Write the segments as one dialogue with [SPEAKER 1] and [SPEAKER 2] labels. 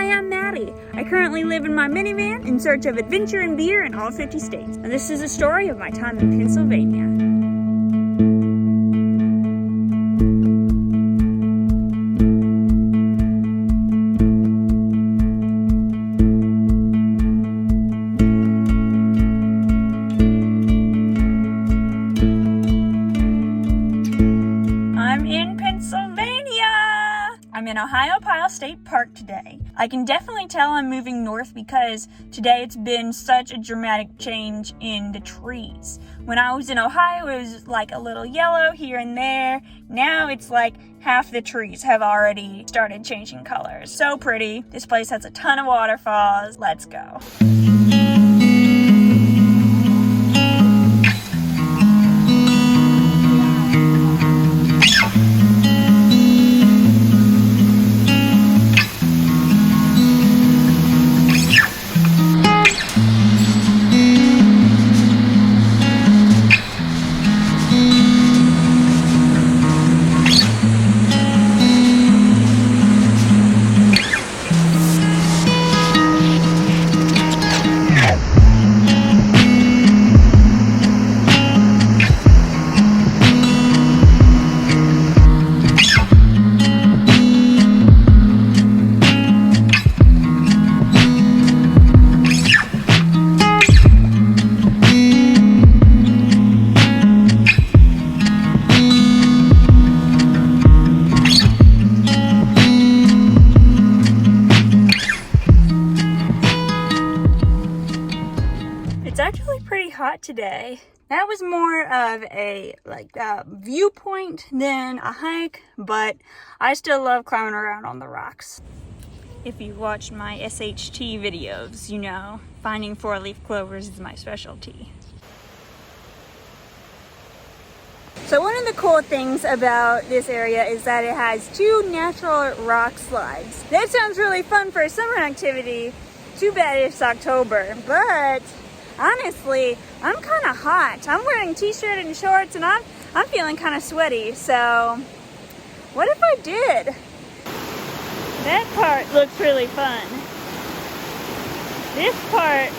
[SPEAKER 1] Hi, I'm Maddie. I currently live in my minivan in search of adventure and beer in all 50 states. And this is a story of my time in Pennsylvania. I'm in Pennsylvania. I'm in Ohiopyle State Park today. I can definitely tell I'm moving north because today it's been such a dramatic change in the trees. When I was in Ohio, it was like a little yellow here and there. Now it's like half the trees have already started changing colors. So pretty. This place has a ton of waterfalls. Let's go. It's actually pretty hot today. That was more of a viewpoint than a hike, but I still love climbing around on the rocks. If you watched my SHT videos, you know finding four-leaf clovers is my specialty. So one of the cool things about this area is that it has two natural rock slides. That sounds really fun for a summer activity. Too bad it's October, but honestly, I'm kind of hot. I'm wearing t-shirt and shorts and I'm feeling kind of sweaty. So what if I did? That part looks really fun. This part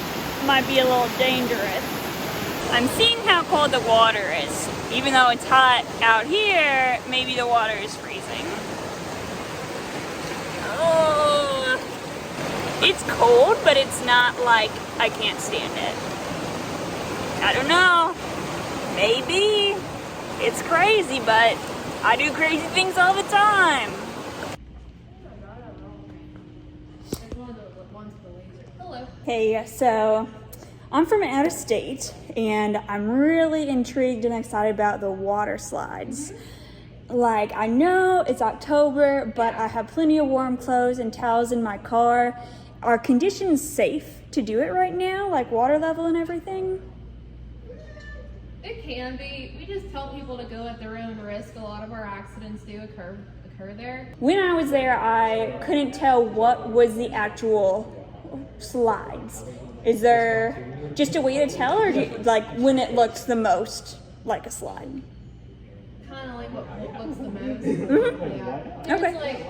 [SPEAKER 1] might be a little dangerous. I'm seeing how cold the water is. Even though it's hot out here, maybe the water is freezing. Oh, it's cold, but it's not like I can't stand it. I don't know, maybe it's crazy, but I do crazy things all the time.
[SPEAKER 2] Hello.
[SPEAKER 1] Hey, so I'm from out of state and I'm really intrigued and excited about the water slides. Like, I know it's October, but I have plenty of warm clothes and towels in my car. Are conditions safe to do it right now, like water level and everything?
[SPEAKER 2] It can be. We just tell people to go at their own risk. A lot of our accidents do occur there.
[SPEAKER 1] When I was there, I couldn't tell what was the actual slides. Is there just a way to tell, or do you, like when it looks the most like a slide?
[SPEAKER 2] Kind of like what looks the most.
[SPEAKER 1] Mm-hmm.
[SPEAKER 2] Yeah.
[SPEAKER 1] Okay.
[SPEAKER 2] There's like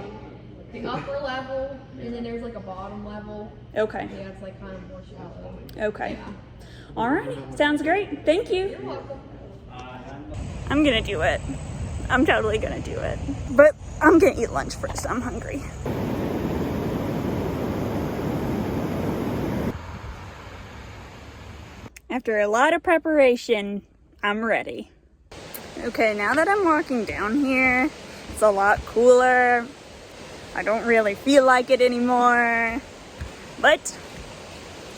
[SPEAKER 2] the upper level, and then there's like a bottom level.
[SPEAKER 1] Okay.
[SPEAKER 2] Yeah, it's like kind of more shallow.
[SPEAKER 1] Okay.
[SPEAKER 2] Yeah.
[SPEAKER 1] Alrighty. Sounds great. Thank you.
[SPEAKER 2] You're welcome.
[SPEAKER 1] I'm gonna do it. I'm totally gonna do it. But I'm gonna eat lunch first. I'm hungry. After a lot of preparation, I'm ready. Okay, now that I'm walking down here, it's a lot cooler. I don't really feel like it anymore. But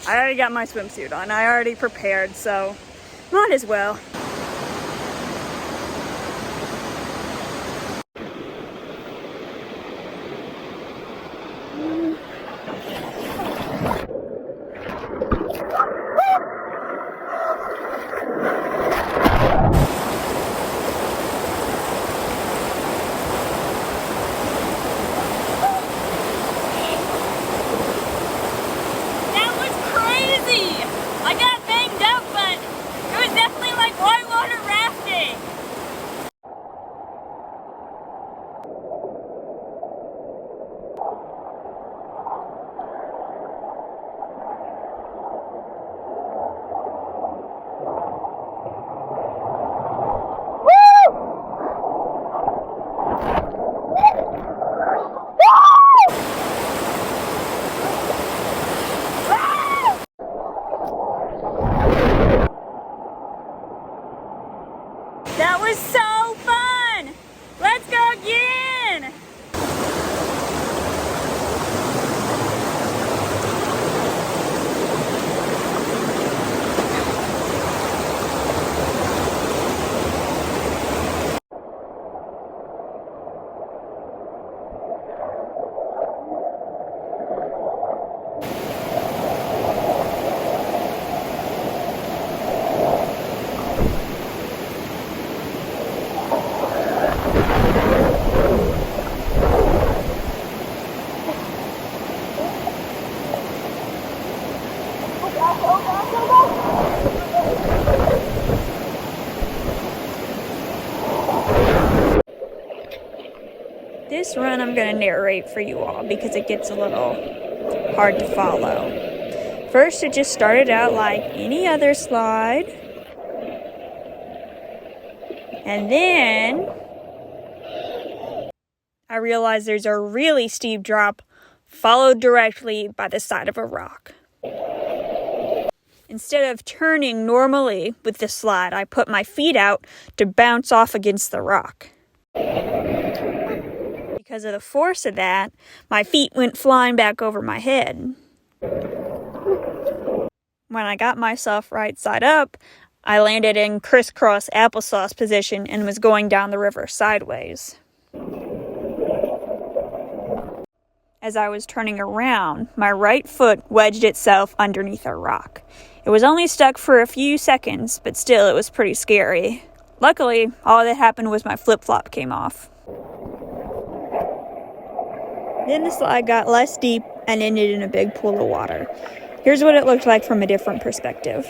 [SPEAKER 1] I already got my swimsuit on. I already prepared, so might as well. I got banged up, but it was definitely like water This run I'm going to narrate for you all because it gets a little hard to follow. First, it just started out like any other slide. And then I realized there's a really steep drop followed directly by the side of a rock. Instead of turning normally with the slide, I put my feet out to bounce off against the rock. Because of the force of that, my feet went flying back over my head. When I got myself right side up, I landed in crisscross applesauce position and was going down the river sideways. As I was turning around, my right foot wedged itself underneath a rock. It was only stuck for a few seconds, but still it was pretty scary. Luckily, all that happened was my flip-flop came off. Then the slide got less deep and ended in a big pool of water. Here's what it looked like from a different perspective.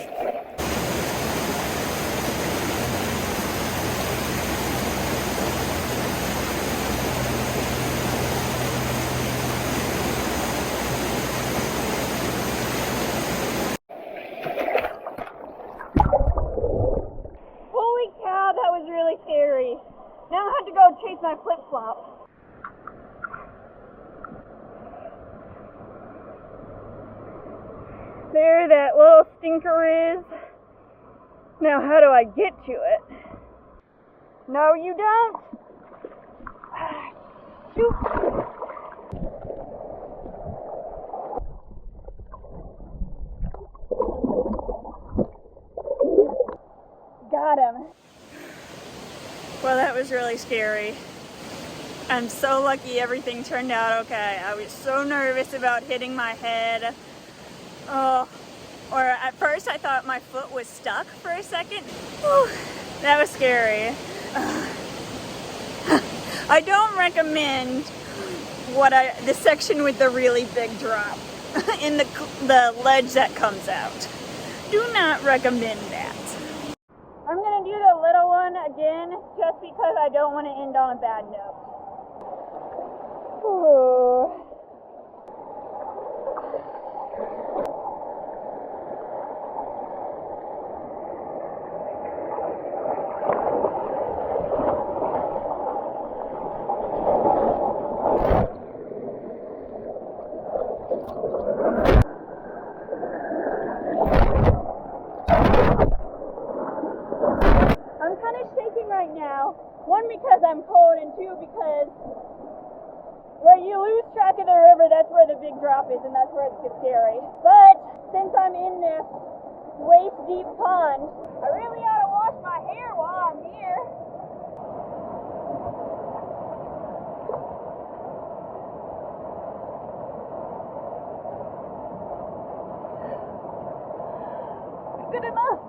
[SPEAKER 1] Holy cow, that was really scary. Now I have to go chase my flip-flop. There that little stinker is. Now how do I get to it? No, you don't. Shoot. Got him. Well, that was really scary. I'm so lucky everything turned out okay. I was so nervous about hitting my head. Oh, or at first I thought my foot was stuck for a second. Whew, that was scary. I don't recommend the section with the really big drop in the ledge that comes out. Do not recommend that. I'm gonna do the little one again just because I don't want to end on a bad note. Ooh. One, because I'm cold, and two, because where you lose track of the river, that's where the big drop is, and that's where it gets scary. But since I'm in this waist-deep pond, I really ought to wash my hair while I'm here. Good enough.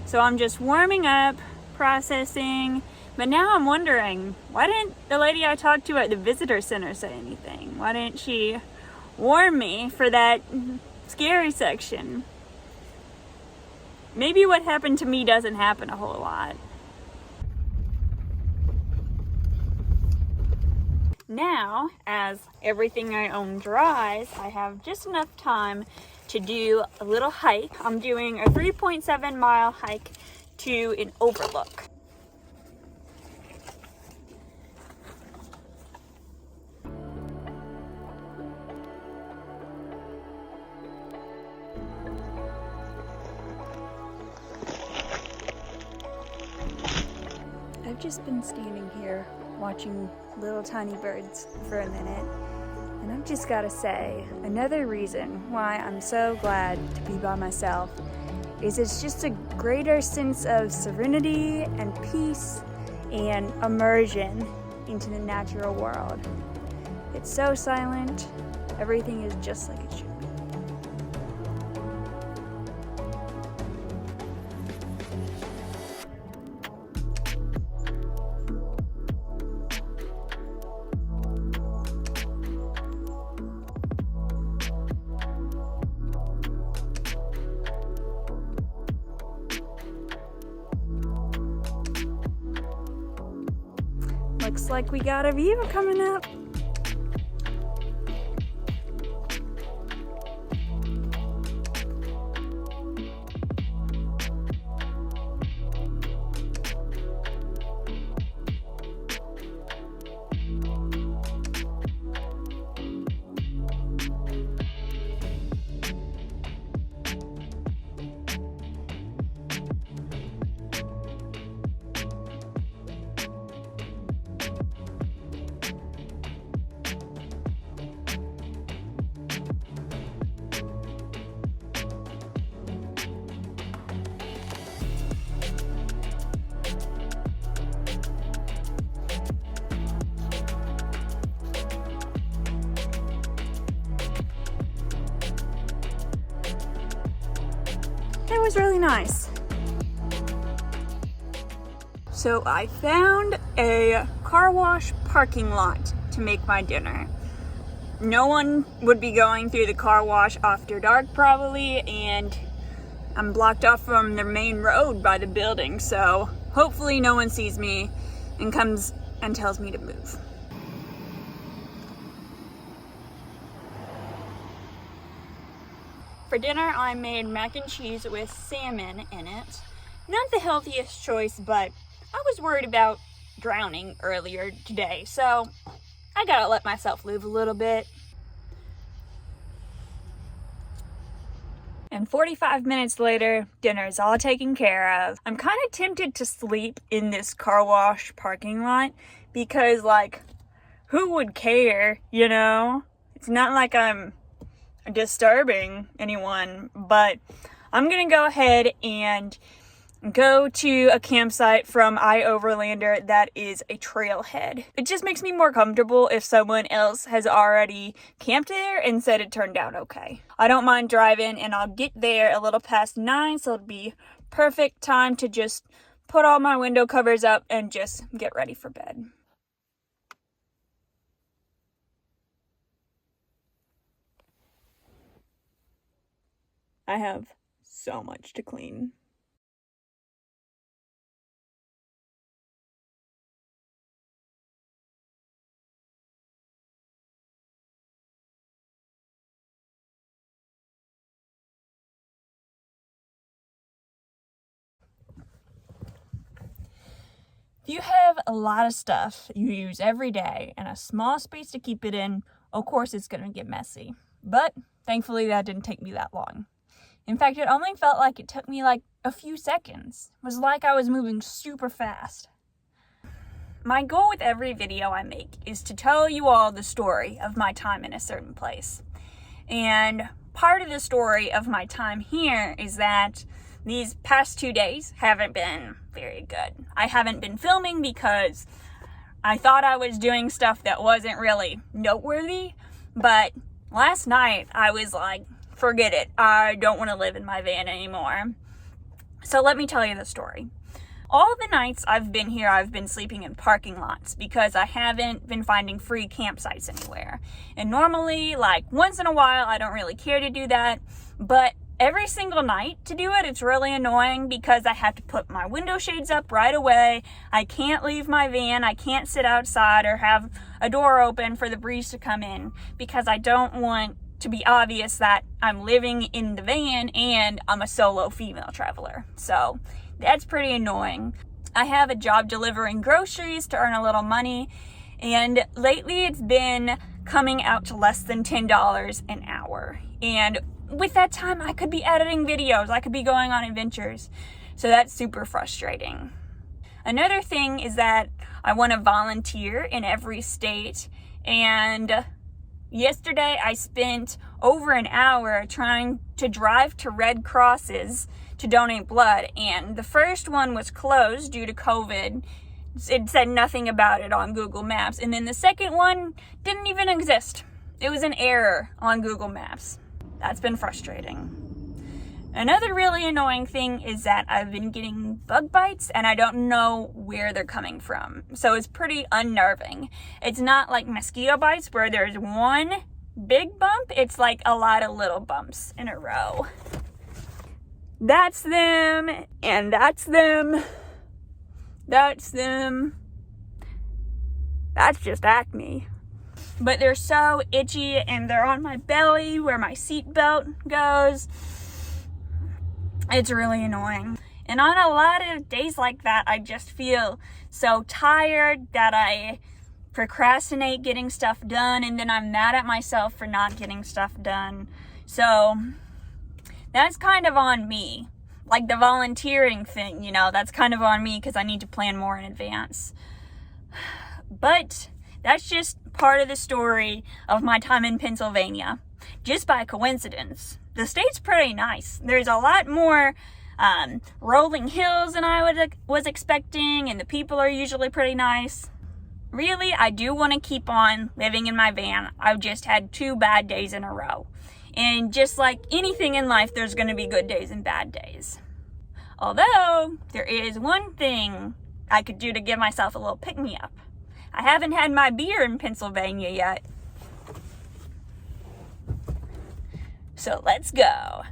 [SPEAKER 1] So I'm just warming up, processing. But now I'm wondering, why didn't the lady I talked to at the visitor center say anything? Why didn't she warn me for that scary section? Maybe what happened to me doesn't happen a whole lot. Now, as everything I own dries, I have just enough time to do a little hike. I'm doing a 3.7 mile hike to an overlook. I've just been standing here watching little tiny birds for a minute, and I've just got to say, another reason why I'm so glad to be by myself is it's just a greater sense of serenity and peace and immersion into the natural world. It's so silent, everything is just like it should be. Looks like we got a view coming up. It was really nice. So I found a car wash parking lot to make my dinner. No one would be going through the car wash after dark probably, and I'm blocked off from the main road by the building, so hopefully no one sees me and comes and tells me to move. For dinner, I made mac and cheese with salmon in it. Not the healthiest choice, but I was worried about drowning earlier today, so I gotta let myself live a little bit. And 45 minutes later, dinner is all taken care of. I'm kind of tempted to sleep in this car wash parking lot because, like, who would care, you know? It's not like I'm disturbing anyone, but I'm gonna go ahead and go to a campsite from iOverlander that is a trailhead. It just makes me more comfortable if someone else has already camped there and said it turned out okay. I don't mind driving, and I'll get there a little past 9, so it'll be perfect time to just put all my window covers up and just get ready for bed. I have so much to clean. If you have a lot of stuff you use every day and a small space to keep it in, of course it's going to get messy. But thankfully that didn't take me that long. In fact, it only felt like it took me like a few seconds. It was like I was moving super fast. My goal with every video I make is to tell you all the story of my time in a certain place. And part of the story of my time here is that these past 2 days haven't been very good. I haven't been filming because I thought I was doing stuff that wasn't really noteworthy, but last night I was like, forget it. I don't want to live in my van anymore. So let me tell you the story. All the nights I've been here, I've been sleeping in parking lots because I haven't been finding free campsites anywhere. And normally, like once in a while, I don't really care to do that. But every single night to do it, it's really annoying because I have to put my window shades up right away. I can't leave my van. I can't sit outside or have a door open for the breeze to come in because I don't want to be obvious that I'm living in the van and I'm a solo female traveler. So that's pretty annoying. I have a job delivering groceries to earn a little money, and lately it's been coming out to less than $10 an hour. And with that time, I could be editing videos, I could be going on adventures. So that's super frustrating. Another thing is that I want to volunteer in every state, and yesterday I spent over an hour trying to drive to Red Crosses to donate blood, and the first one was closed due to COVID. It said nothing about it on Google Maps, and then the second one didn't even exist. It was an error on Google Maps. That's been frustrating. Another really annoying thing is that I've been getting bug bites and I don't know where they're coming from. So it's pretty unnerving. It's not like mosquito bites where there's one big bump. It's like a lot of little bumps in a row. That's them, and that's them. That's them. That's just acne. But they're so itchy and they're on my belly where my seatbelt goes. It's really annoying. And on a lot of days like that, I just feel so tired that I procrastinate getting stuff done, and then I'm mad at myself for not getting stuff done. So that's kind of on me. Like the volunteering thing, you know, that's kind of on me because I need to plan more in advance. But that's just part of the story of my time in Pennsylvania. Just by coincidence. The state's pretty nice. There's a lot more rolling hills than I was expecting, and the people are usually pretty nice. Really, I do want to keep on living in my van. I've just had 2 bad days in a row. And just like anything in life, there's going to be good days and bad days. Although, there is one thing I could do to give myself a little pick-me-up. I haven't had my beer in Pennsylvania yet. So let's go.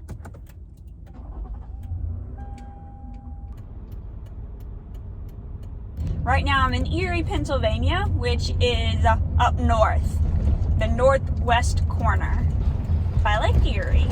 [SPEAKER 1] Right now I'm in Erie, Pennsylvania, which is up north, the northwest corner. I like Erie.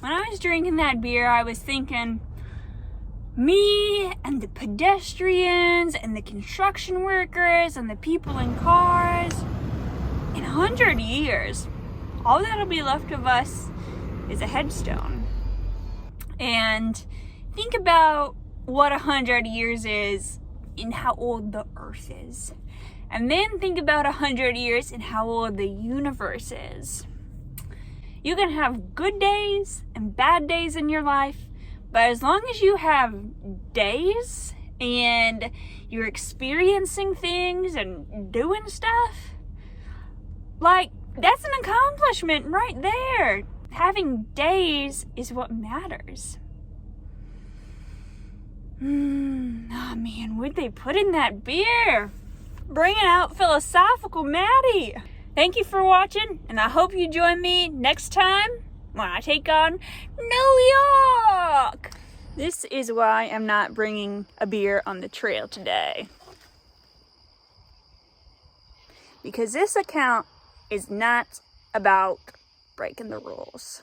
[SPEAKER 1] When I was drinking that beer, I was thinking, me and the pedestrians and the construction workers and the people in cars, in 100 years, all that'll be left of us is a headstone. And think about what 100 years is and how old the earth is. And then think about 100 years and how old the universe is. You can have good days and bad days in your life, but as long as you have days and you're experiencing things and doing stuff, like, that's an accomplishment right there. Having days is what matters. Oh man, what'd they put in that beer? Bringing out philosophical Maddie. Thank you for watching, and I hope you join me next time when I take on New York. This is why I'm not bringing a beer on the trail today. Because this account is not about breaking the rules.